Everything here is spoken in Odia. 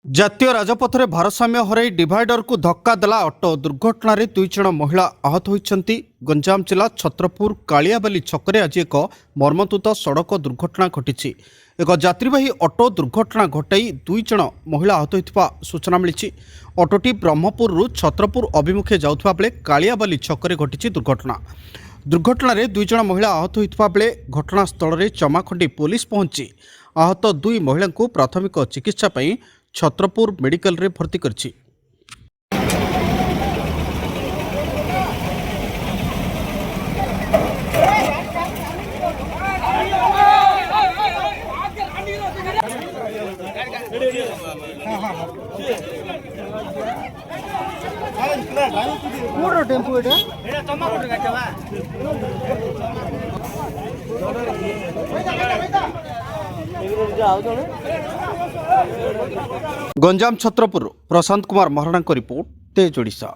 ଜାତୀୟ ରାଜପଥରେ ଭାରସାମ୍ୟ ହରାଇ ଡିଭାଇଡରକୁ ଧକ୍କା ଦେଲା ଅଟୋ। ଦୁର୍ଘଟଣାରେ 2 ଜଣ ମହିଳା ଆହତ ହୋଇଛନ୍ତି। ଗଞ୍ଜାମ ଜିଲ୍ଲା ଛତ୍ରପୁର କାଳିଆବାଲି ଛକରେ ଆଜି ଏକ ମର୍ମନ୍ତୁଦ ସଡ଼କ ଦୁର୍ଘଟଣା ଘଟିଛି। ଏକ ଯାତ୍ରୀବାହୀ ଅଟୋ ଦୁର୍ଘଟଣା ଘଟାଇ 2 ଜଣ ମହିଳା ଆହତ ହୋଇଥିବା ସୂଚନା ମିଳିଛି। ଅଟୋଟି ବ୍ରହ୍ମପୁରରୁ ଛତ୍ରପୁର ଅଭିମୁଖେ ଯାଉଥିବା ବେଳେ କାଳିଆବାଲି ଛକରେ ଘଟିଛି ଦୁର୍ଘଟଣା। ଦୁର୍ଘଟଣାରେ 2 ଜଣ ମହିଳା ଆହତ ହୋଇଥିବା ବେଳେ ଘଟଣାସ୍ଥଳରେ ଚମାଖଣ୍ଡି ପୋଲିସ ପହଞ୍ଚି ଆହତ 2 ମହିଳାଙ୍କୁ ପ୍ରାଥମିକ ଚିକିତ୍ସା ପାଇଁ ଛତ୍ରପୁର ମେଡିକାଲରେ ଭର୍ତ୍ତି କରିଛି। ଗଞ୍ଜାମ ଛତ୍ରପୁର ପ୍ରଶାନ୍ତ କୁମାର ମହାରଣାଙ୍କ ରିପୋର୍ଟ, ତେଜ ଓଡ଼ିଶା।